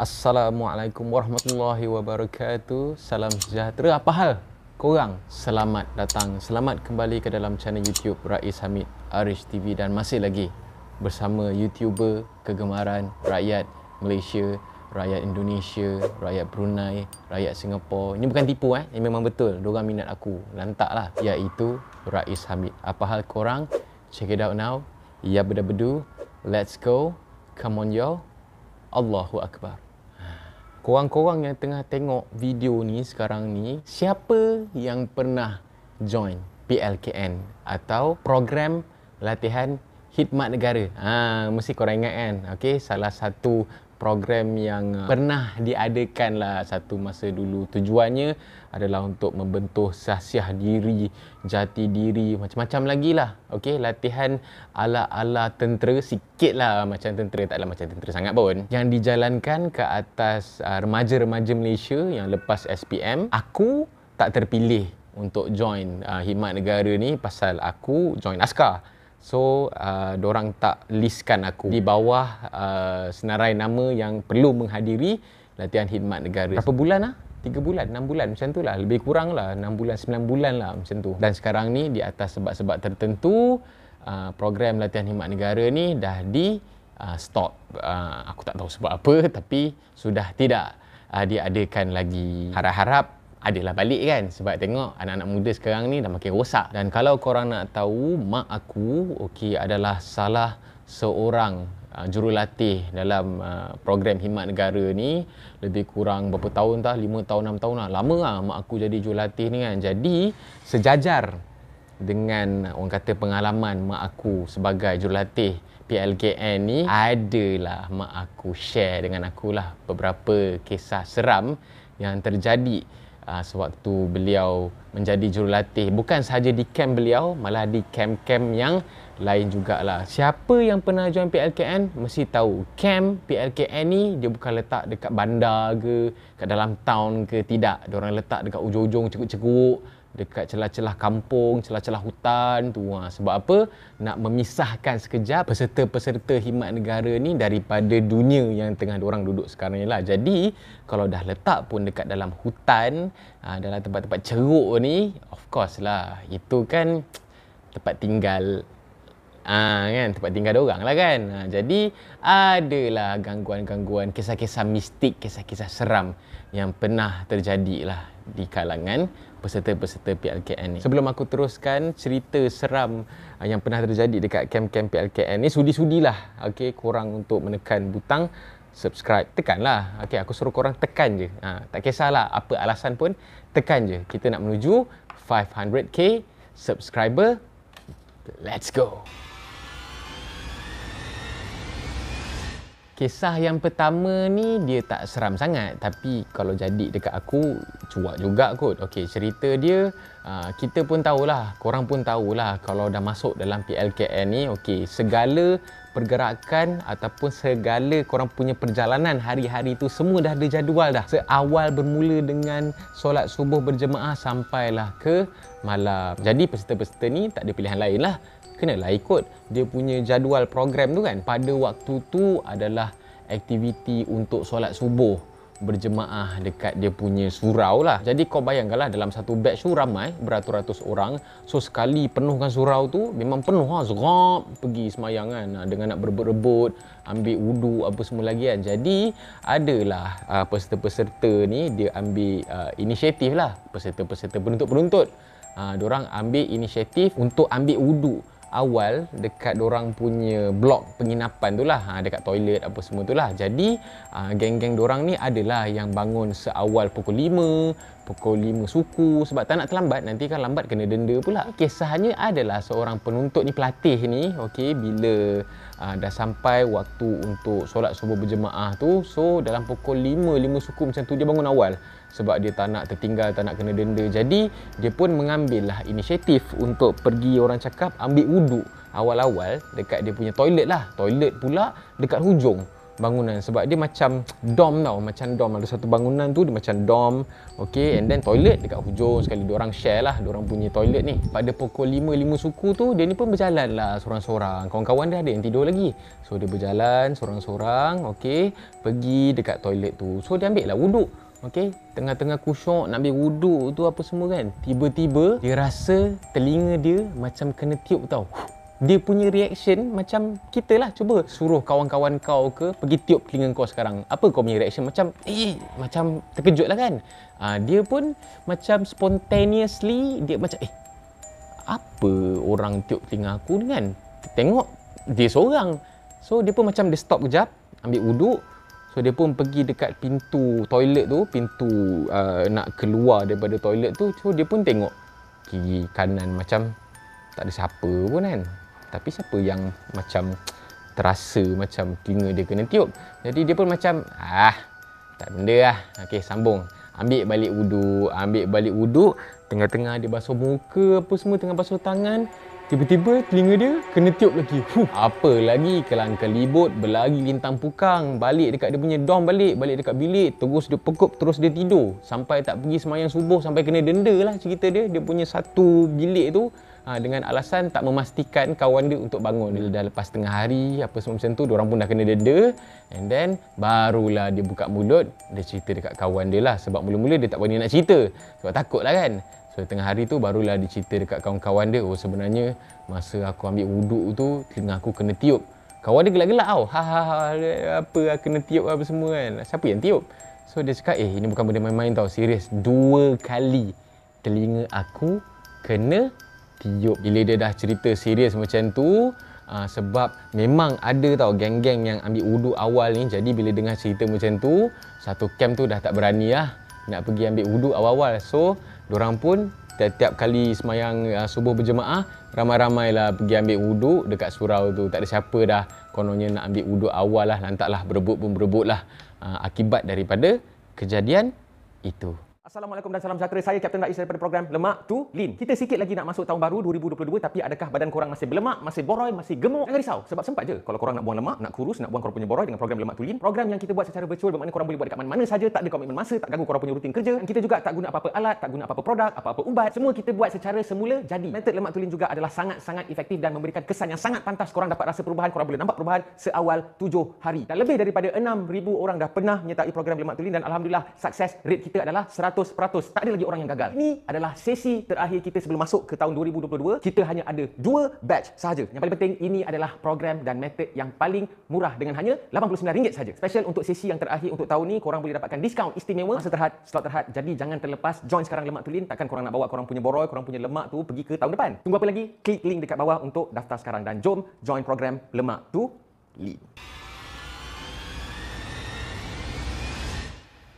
Assalamualaikum warahmatullahi wabarakatuh. Salam sejahtera. Apa hal korang? Selamat datang, selamat kembali ke dalam channel YouTube Rais Hamid Arish TV, dan masih lagi bersama YouTuber kegemaran rakyat Malaysia, rakyat Indonesia, rakyat Brunei, rakyat Singapura. Ini bukan tipu ini memang betul. Diorang minat aku, lantak lah, iaitu Rais Hamid. Apa hal korang? Check it out now. Ya bedu-bedu. Let's go. Come on yo. Allahu Akbar. Korang-korang yang tengah tengok video ni sekarang ni, siapa yang pernah join PLKN atau program latihan khidmat negara? Mesti korang ingat kan? Okey, salah satu program yang pernah diadakan lah satu masa dulu. Tujuannya adalah untuk membentuk sahsiah diri, jati diri, macam-macam lagi lah. Okey, latihan ala-ala tentera, sikit lah macam tentera, taklah macam tentera sangat pun. Yang dijalankan ke atas remaja-remaja Malaysia yang lepas SPM. Aku tak terpilih untuk join khidmat negara ni pasal aku join askar. So, dorang tak listkan aku di bawah senarai nama yang perlu menghadiri latihan khidmat negara. Berapa bulan lah? 3 bulan, 6 bulan macam tu lah. Lebih kurang lah, 6 bulan, 9 bulan lah macam tu. Dan sekarang ni di atas sebab-sebab tertentu, program latihan khidmat negara ni dah di stop. Aku tak tahu sebab apa, tapi sudah tidak diadakan lagi. Harap-harap adalah balik kan, sebab tengok anak-anak muda sekarang ni dah makin rosak. Dan kalau korang nak tahu, mak aku adalah salah seorang jurulatih dalam program khidmat negara ni. Lebih kurang berapa tahun dah, 5 tahun, 6 tahun lah. Lama lah mak aku jadi jurulatih ni kan. Jadi sejajar dengan orang kata pengalaman mak aku sebagai jurulatih PLKN ni, adalah mak aku share dengan aku lah beberapa kisah seram yang terjadi sewaktu beliau menjadi jurulatih. Bukan sahaja di kamp beliau, malah di kamp-kamp yang lain jugalah. Siapa yang pernah join PLKN mesti tahu kamp PLKN ni dia bukan letak dekat bandar ke, kat dalam town ke, tidak. Diorang letak dekat ujung-ujung cekuk-cekuk, dekat celah-celah kampung, celah-celah hutan tu. Sebab apa? Nak memisahkan sekejap peserta-peserta khidmat negara ni daripada dunia yang tengah diorang duduk sekarang ni lah. Jadi kalau dah letak pun dekat dalam hutan, dalam tempat-tempat ceruk ni, of course lah, itu kan tempat tinggal kan, tempat tinggal diorang lah kan. Jadi adalah gangguan-gangguan, kisah-kisah mistik, kisah-kisah seram yang pernah terjadi lah di kalangan peserta-peserta PLKN ni. Sebelum aku teruskan cerita seram yang pernah terjadi dekat kamp-kamp PLKN ni, sudi-sudilah korang untuk menekan butang subscribe. Tekanlah. Aku suruh korang tekan je. Tak kisahlah apa alasan pun, tekan je. Kita nak menuju 500k subscriber. Let's go. Kisah yang pertama ni dia tak seram sangat, tapi kalau jadi dekat aku, cuak juga kot. Cerita dia, kita pun tahulah, korang pun tahulah, kalau dah masuk dalam PLKN ni, segala pergerakan ataupun segala korang punya perjalanan hari-hari tu semua dah ada jadual dah. Seawal bermula dengan solat subuh berjemaah sampailah ke malam. Jadi peserta-peserta ni tak ada pilihan lain lah, kenalah ikut dia punya jadual program tu kan. Pada waktu tu adalah aktiviti untuk solat subuh berjemaah dekat dia punya surau lah. Jadi kau bayangkanlah dalam satu batch tu ramai beratus-ratus orang. So sekali penuhkan surau tu memang penuh serap pergi semayang kan, dengan nak berebut-rebut, ambil wudu apa semua lagi kan. Jadi adalah peserta-peserta ni dia ambil inisiatif lah, peserta-peserta penuntut-penuntut. Diorang ambil inisiatif untuk ambil wudu awal dekat dorang punya blok penginapan tu lah, dekat toilet apa semua tu lah. Jadi geng-geng dorang ni adalah yang bangun seawal pukul 5 suku, sebab tak nak terlambat, nanti kan lambat kena denda pula. Kisahnya adalah seorang penuntut ni, pelatih ni, bila dah sampai waktu untuk solat subuh berjemaah tu, so dalam pukul 5 suku macam tu dia bangun awal, sebab dia tak nak tertinggal, tak nak kena denda. Jadi dia pun mengambil lah inisiatif untuk pergi, orang cakap, ambil wuduk awal-awal dekat dia punya toilet lah. Toilet pula dekat hujung bangunan sebab dia macam dom tau, macam dom. Ada satu bangunan tu dia macam dom. Okay, and then toilet dekat hujung sekali. Diorang share lah diorang punya toilet ni. Pada pukul 5 suku tu dia ni pun berjalan lah sorang-sorang. Kawan-kawan dia ada yang tidur lagi. So dia berjalan sorang-sorang, okay, pergi dekat toilet tu. So dia ambil lah wuduk. Okay, tengah-tengah kusyuk nak ambil wuduk tu apa semua kan. Tiba-tiba dia rasa telinga dia macam kena tiup tau. Dia punya reaction macam kita lah, cuba suruh kawan-kawan kau ke pergi tiup telinga kau sekarang. Apa kau punya reaction? Macam macam terkejut lah kan. Dia pun macam spontaneously dia macam apa orang tiup telinga aku ni kan. Tengok dia seorang. So dia pun macam dia stop kejap, ambil wuduk. So dia pun pergi dekat pintu toilet tu, pintu nak keluar daripada toilet tu. So dia pun tengok kiri kanan macam tak ada siapa pun kan. Tapi siapa yang macam terasa macam telinga dia kena tiup. Jadi dia pun macam tak benda lah. Okey, sambung. Ambil balik wuduk. Tengah-tengah dia basuh muka apa semua, tengah basuh tangan, tiba-tiba telinga dia kena tiup lagi. Apa lagi, kelang kelibut, berlari lintang pukang, balik dekat dia punya dom, balik dekat bilik, terus dia pekup, terus dia tidur. Sampai tak pergi semayang subuh, sampai kena denda lah cerita dia. Dia punya satu bilik tu dengan alasan tak memastikan kawan dia untuk bangun. Dia dah lepas tengah hari apa semua macam tu, diorang pun dah kena denda. And then barulah dia buka mulut, dia cerita dekat kawan dia lah. Sebab mula-mula dia tak berani nak cerita sebab takut lah kan. So tengah hari tu barulah dia cerita dekat kawan-kawan dia, sebenarnya masa aku ambil wuduk tu telinga aku kena tiup. Kawan dia gelak-gelak tau. Apa kena tiup apa semua kan. Siapa yang tiup? So dia cakap ini bukan benda main-main tau, serius. 2 kali telinga aku kena tiup. Bila dia dah cerita serius macam tu, sebab memang ada tau geng-geng yang ambil wuduk awal ni. Jadi bila dengar cerita macam tu, satu camp tu dah tak berani lah nak pergi ambil wuduk awal-awal. So diorang pun tiap kali semayang subuh berjemaah, ramai-ramai lah pergi ambil wuduk dekat surau tu. Tak ada siapa dah kononnya nak ambil wuduk awal lah. Lantaklah berebut pun berebut lah akibat daripada kejadian itu. Assalamualaikum dan salam sejahtera. Saya Kapten Rais daripada program Lemak tu Lean. Kita sikit lagi nak masuk tahun baru 2022, tapi adakah badan korang masih berlemak, masih boroi, masih gemuk? Jangan risau, sebab sempat je kalau korang nak buang lemak, nak kurus, nak buang korang punya boroi dengan program Lemak tu Lean. Program yang kita buat secara virtual, bermakna korang boleh buat dekat mana-mana saja, tak ada komitmen masa, tak ganggu korang punya rutin kerja. Dan kita juga tak guna apa-apa alat, tak guna apa-apa produk, apa-apa ubat. Semua kita buat secara semula jadi. Metod Lemak tu Lean juga adalah sangat-sangat efektif dan memberikan kesan yang sangat pantas. Korang dapat rasa perubahan, korang boleh nampak perubahan seawal 7 hari. Dan lebih daripada 6,000 orang dah pernah menyertai program Lemak tu Lean dan alhamdulillah sukses rate kita adalah 100%. Tak ada lagi orang yang gagal. Ini adalah sesi terakhir kita sebelum masuk ke tahun 2022. Kita hanya ada 2 batch sahaja. Yang paling penting, ini adalah program dan metod yang paling murah dengan hanya RM89 saja. Special untuk sesi yang terakhir untuk tahun ni, korang boleh dapatkan diskaun istimewa, masa terhad, slot terhad. Jadi jangan terlepas, join sekarang Lemak tu Lean. Takkan korang nak bawa korang punya boroi, korang punya lemak tu pergi ke tahun depan. Tunggu apa lagi? Klik link dekat bawah untuk daftar sekarang dan jom join program Lemak tu Lean.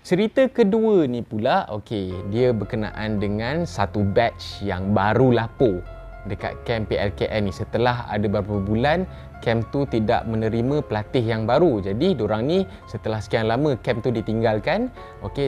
Cerita kedua ni pula, dia berkenaan dengan satu batch yang baru lapo dekat camp PLKN ni. Setelah ada beberapa bulan, camp tu tidak menerima pelatih yang baru. Jadi diorang ni setelah sekian lama camp tu ditinggalkan,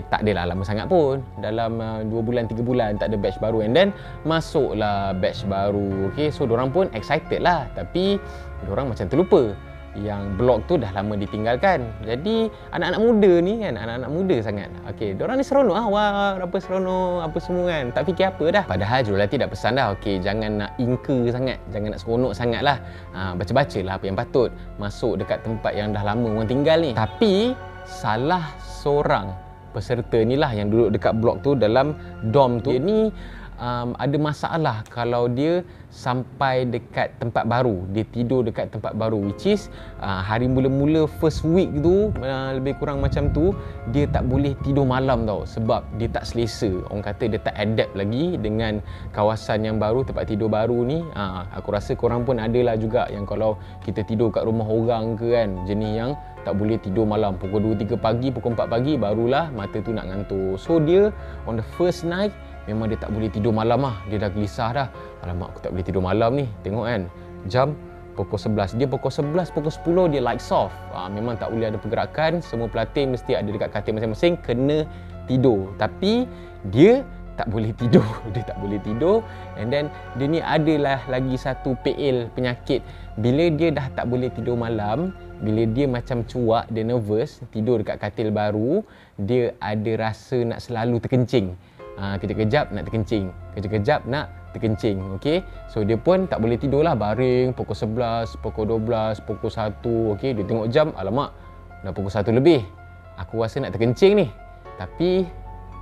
tak adalah lama sangat pun, dalam 2 bulan 3 bulan tak ada batch baru. And then masuklah batch baru. So diorang pun excited lah, tapi diorang macam terlupa yang blok tu dah lama ditinggalkan. Jadi anak-anak muda ni kan, anak-anak muda sangat. Diorang ni seronok wah, apa seronok, apa semua kan. Tak fikir apa dah. Padahal jurulatih dah pesan dah, jangan nak ingka sangat, jangan nak seronok sangat lah. Baca-bacalah apa yang patut. Masuk dekat tempat yang dah lama orang tinggal ni. Tapi salah seorang peserta ni lah yang duduk dekat blok tu, dalam dom tu, dia ni ada masalah kalau dia sampai dekat tempat baru, dia tidur dekat tempat baru, which is hari mula-mula first week tu, lebih kurang macam tu, dia tak boleh tidur malam tau, sebab dia tak selesa. Orang kata dia tak adapt lagi dengan kawasan yang baru, tempat tidur baru ni. Aku rasa korang pun adalah juga yang kalau kita tidur kat rumah orang ke kan, jenis yang tak boleh tidur malam, pukul 2-3 pagi, pukul 4 pagi barulah mata tu nak ngantuk. So dia on the first night memang dia tak boleh tidur malam lah. Dia dah gelisah dah. Alamak, aku tak boleh tidur malam ni. Tengok kan, jam pukul 11. Dia pukul 11, pukul 10 dia lights off. Memang tak boleh ada pergerakan. Semua pelatih mesti ada dekat katil masing-masing, kena tidur. Tapi dia tak boleh tidur. Dia tak boleh tidur. And then dia ni adalah lagi satu PL penyakit. Bila dia dah tak boleh tidur malam, bila dia macam cuak, dia nervous, tidur dekat katil baru, dia ada rasa nak selalu terkencing. Kejap-kejap nak terkencing, kejap-kejap nak terkencing. Okey. So dia pun tak boleh tidur lah, baring pukul 11, pukul 12, pukul 1. Okey, dia tengok jam, alamak, dah pukul 1 lebih. Aku rasa nak terkencing ni. Tapi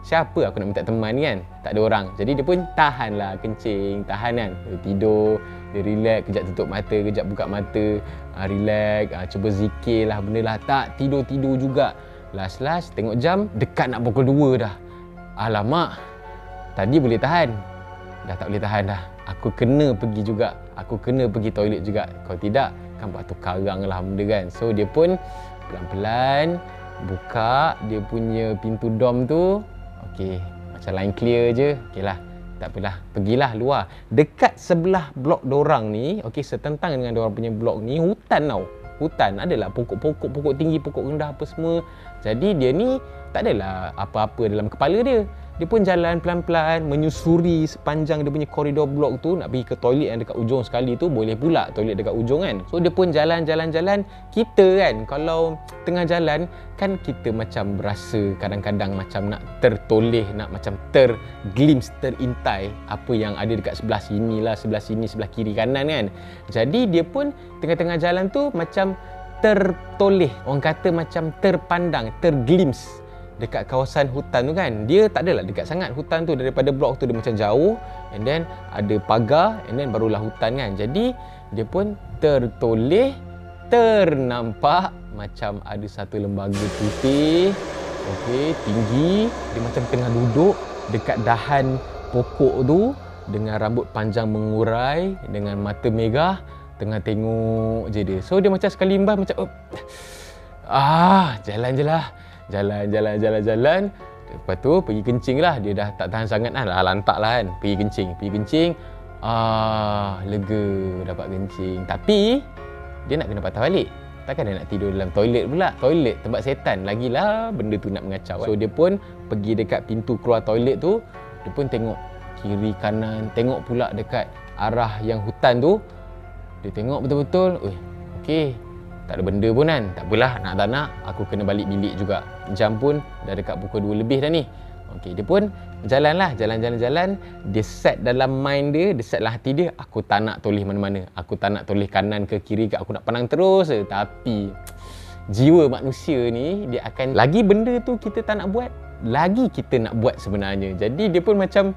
siapa aku nak minta teman kan? Tak ada orang. Jadi dia pun tahanlah kencing, tahan kan. Dia tidur, dia relax, kejap tutup mata, kejap buka mata, relax, cuba zikir lah, benda lah. Tak tidur-tidur juga. Last tengok jam, dekat nak pukul 2 dah. Alamak, tadi boleh tahan, dah tak boleh tahan dah. Aku kena pergi juga, aku kena pergi toilet juga. Kalau tidak, kan batu karang lah benda kan. So dia pun pelan-pelan buka dia punya pintu dom tu. Okey, macam line clear je. Okey lah, tak apalah, pergilah luar. Dekat sebelah blok dorang ni, okey, setentang dengan dorang punya blok ni, hutan tau. Hutan, adalah pokok-pokok, pokok tinggi, pokok rendah apa semua. Jadi dia ni tak adalah apa-apa dalam kepala dia. Dia pun jalan pelan-pelan menyusuri sepanjang dia punya koridor blok tu, nak pergi ke toilet yang dekat ujung sekali tu. Boleh pula toilet dekat ujung kan. So dia pun jalan-jalan. Kita kan kalau tengah jalan kan kita macam berasa kadang-kadang macam nak tertoleh, nak macam terglimpse, terintai apa yang ada dekat sebelah sini lah, sebelah sini, sebelah kiri kanan kan. Jadi dia pun tengah-tengah jalan tu macam tertoleh, orang kata macam terpandang, terglimpse dekat kawasan hutan tu kan. Dia tak adalah dekat sangat hutan tu, daripada blok tu dia macam jauh, and then ada pagar, and then barulah hutan kan. Jadi dia pun tertoleh, ternampak macam ada satu lembaga putih, okey, tinggi. Dia macam tengah duduk dekat dahan pokok tu dengan rambut panjang mengurai, dengan mata megah, tengah tengok je dia. So dia macam sekali imbas macam jalan je lah. Jalan. Lepas tu pergi kencing lah. Dia dah tak tahan sangat lah, lantak lah kan. Pergi kencing. Lega dapat kencing. Tapi dia nak kena patah balik. Takkan dia nak tidur dalam toilet pula. Toilet tempat setan, lagilah benda tu nak mengacau. So dia pun pergi dekat pintu keluar toilet tu. Dia pun tengok kiri kanan, tengok pula dekat arah yang hutan tu. Dia tengok betul-betul. Okey, tak ada benda pun kan. Tak apalah, nak tak nak, aku kena balik bilik juga. Jam pun dah dekat pukul 2 lebih dah ni. Okey, dia pun jalan. Dia set dalam mind dia, set lah hati dia, aku tak nak toleh mana-mana. Aku tak nak toleh kanan ke kiri ke, aku nak pandang terus je. Tapi jiwa manusia ni, dia akan lagi benda tu kita tak nak buat, lagi kita nak buat sebenarnya. Jadi dia pun macam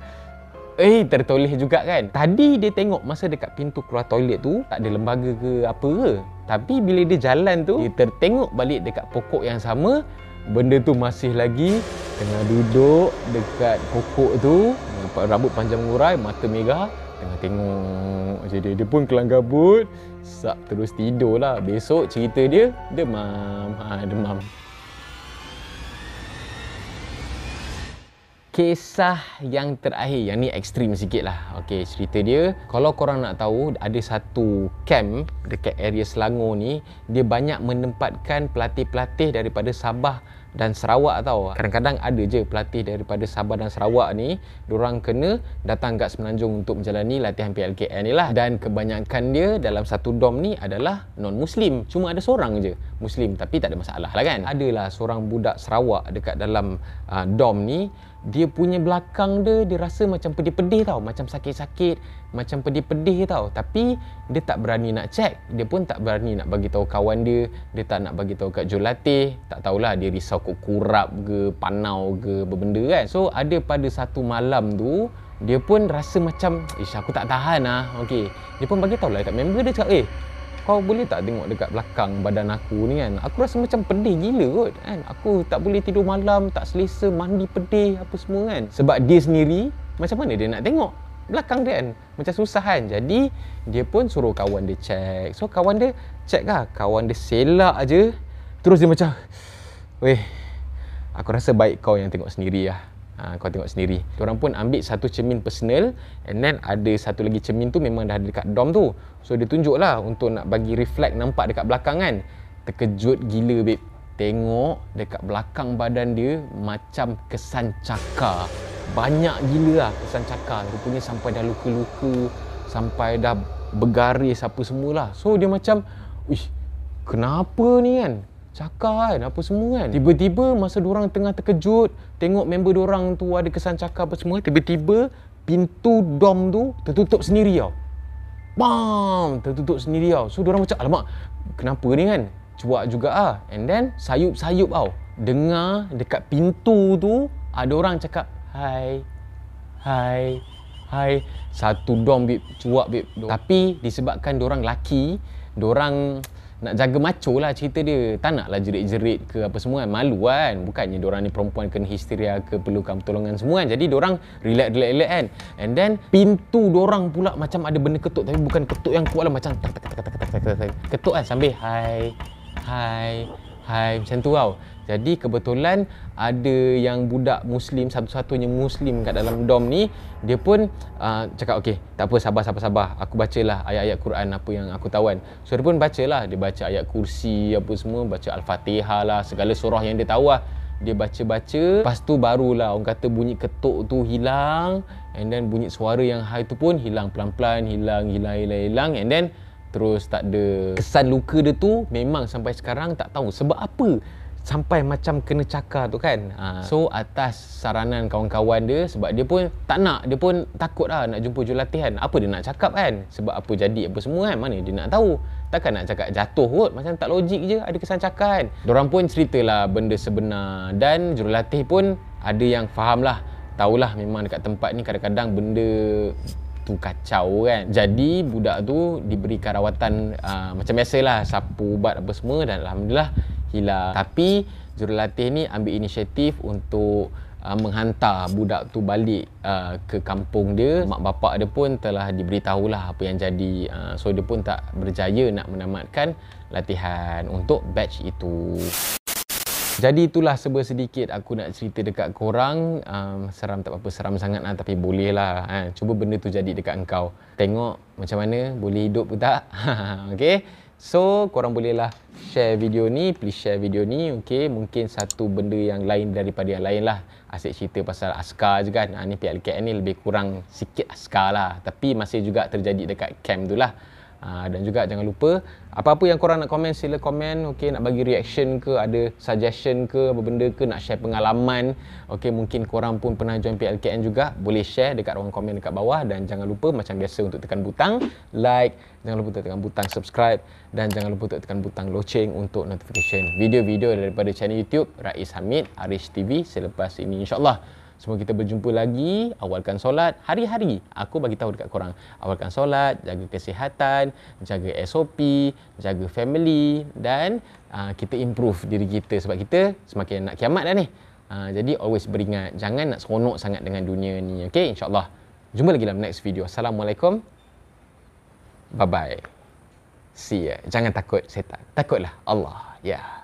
tertoleh juga kan. Tadi dia tengok masa dekat pintu keluar toilet tu tak ada lembaga ke apa ke. Tapi bila dia jalan tu, dia tertengok balik dekat pokok yang sama. Benda tu masih lagi tengah duduk dekat pokok tu, rambut panjang mengurai, mata megah, tengah tengok je dia. Dia pun kelang kabut, terus tidur lah. Besok cerita dia demam. Demam. Kisah yang terakhir, yang ni ekstrim sikit lah. Okey, cerita dia, kalau korang nak tahu, ada satu camp dekat area Selangor ni, dia banyak menempatkan pelatih-pelatih daripada Sabah dan Sarawak tau. Kadang-kadang ada je pelatih daripada Sabah dan Sarawak ni, diorang kena datang kat Semenanjung untuk menjalani latihan PLKN ni lah. Dan kebanyakan dia dalam satu dom ni adalah non-Muslim. Cuma ada seorang je Muslim, tapi tak ada masalah lah kan. Adalah seorang budak Sarawak dekat dalam dom ni. Dia punya belakang dia rasa macam pedih-pedih tau, macam sakit-sakit, macam pedih-pedih tau. Tapi dia tak berani nak check, dia pun tak berani nak bagi tahu kawan dia, dia tak nak bagi tahu kat jurulatih. Tak tahulah dia risau kurap ke, panau ke, berbenda kan. So ada pada satu malam tu, dia pun rasa macam aku tak tahan lah. Okey, dia pun bagi tahu lah kat member dia, cakap kau boleh tak tengok dekat belakang badan aku ni kan. Aku rasa macam pedih gila kot kan. Aku tak boleh tidur malam, tak selesa, mandi pedih apa semua kan. Sebab dia sendiri, macam mana dia nak tengok belakang dia kan, macam susah kan. Jadi dia pun suruh kawan dia check. So kawan dia check lah, kawan dia selak je. Terus dia macam aku rasa baik kau yang tengok sendiri lah. Kau tengok sendiri. Diorang pun ambil satu cermin personal, and then ada satu lagi cermin tu memang dah ada dekat dom tu. So dia tunjuk lah untuk nak bagi reflect nampak dekat belakang kan. Terkejut gila babe. Tengok dekat belakang badan dia macam kesan cakar. banyak gila lah kesan cakar. Rupanya sampai dah luka-luka, sampai dah bergaris apa semualah. So dia macam, uish, kenapa ni kan? Cakar kan, apa semua kan. Tiba-tiba masa diorang tengah terkejut, tengok member diorang tu ada kesan cakar apa semua, tiba-tiba pintu dom tu tertutup sendiri tau. Bam! Tertutup sendiri tau. So diorang macam, alamak, kenapa ni kan? Cuak juga ah. And then sayup-sayup tau. Dengar dekat pintu tu ada orang cakap, hai, hai, hai. Satu dom bib, cuak bib. Tapi disebabkan diorang laki, diorang nak jaga macho lah cerita dia. Tak nak lah jerit-jerit ke apa semua kan. Malu kan. Bukannya diorang ni perempuan kena histeria ke perlukan pertolongan semua kan. Jadi diorang relax kan. And then pintu diorang pula macam ada benda ketuk. Tapi bukan ketuk yang kuat lah. Macam ketuk kan sambil hai, hai, hai. Macam tu tau. Jadi kebetulan ada yang budak Muslim, satu-satunya Muslim kat dalam dom ni, dia pun cakap, okey, tak apa, sabar. Aku bacalah ayat-ayat Quran apa yang aku tahu kan. So dia pun bacalah, dia baca ayat kursi apa semua, baca Al-Fatihah lah, segala surah yang dia tahu lah. Dia baca-baca, lepas tu barulah orang kata bunyi ketuk tu hilang, and then bunyi suara yang high tu pun hilang pelan-pelan, hilang, and then terus tak ada. Kesan luka dia tu memang sampai sekarang tak tahu sebab apa sampai macam kena cakar tu kan. So atas saranan kawan-kawan dia, sebab dia pun tak nak, dia pun takut lah nak jumpa jurulatih kan. Apa dia nak cakap kan, sebab apa jadi apa semua kan, mana dia nak tahu. Takkan nak cakap jatuh kot, macam tak logik je, ada kesan cakar kan. Diorang pun ceritalah benda sebenar, dan jurulatih pun ada yang faham lah, tahulah memang dekat tempat ni kadang-kadang benda tu kacau kan. Jadi budak tu diberikan rawatan macam biasalah, sapu ubat apa semua, dan alhamdulillah hilang. Tapi jurulatih ni ambil inisiatif untuk menghantar budak tu balik ke kampung dia. Mak bapak dia pun telah diberitahulah apa yang jadi. So dia pun tak berjaya nak menamatkan latihan untuk batch itu. Jadi itulah sedikit aku nak cerita dekat korang. Seram tak apa-apa, seram sangat lah, tapi boleh lah. Cuba benda tu jadi dekat engkau. Tengok macam mana, boleh hidup ke tak? Okay. So korang bolehlah share video ni, please share video ni. Okay, mungkin satu benda yang lain daripada yang lain lah. Asyik cerita pasal askar je kan. Ni PLKN ni lebih kurang sikit askar lah, tapi masih juga terjadi dekat camp tu lah. Dan juga jangan lupa, apa-apa yang korang nak komen, sila komen. Okay, nak bagi reaction ke, ada suggestion ke, apa benda ke, nak share pengalaman. Okay, mungkin korang pun pernah join PLKN juga, boleh share dekat ruang komen dekat bawah. Dan jangan lupa macam biasa untuk tekan butang like, jangan lupa untuk tekan butang subscribe, dan jangan lupa untuk tekan butang loceng untuk notification video-video daripada channel YouTube Rais Hamid Arish TV selepas ini, insyaAllah. Semua kita berjumpa lagi. Awalkan solat hari-hari. Aku bagi tahu dekat korang, awalkan solat, jaga kesihatan, jaga SOP, jaga family, dan kita improve diri kita sebab kita semakin nak kiamat dah ni. Jadi always beringat, jangan nak seronok sangat dengan dunia ni. Okay, insyaAllah. Jumpa lagi dalam next video. Assalamualaikum. Bye-bye. See ya. Jangan takut setan. Takutlah Allah. Ya. Yeah.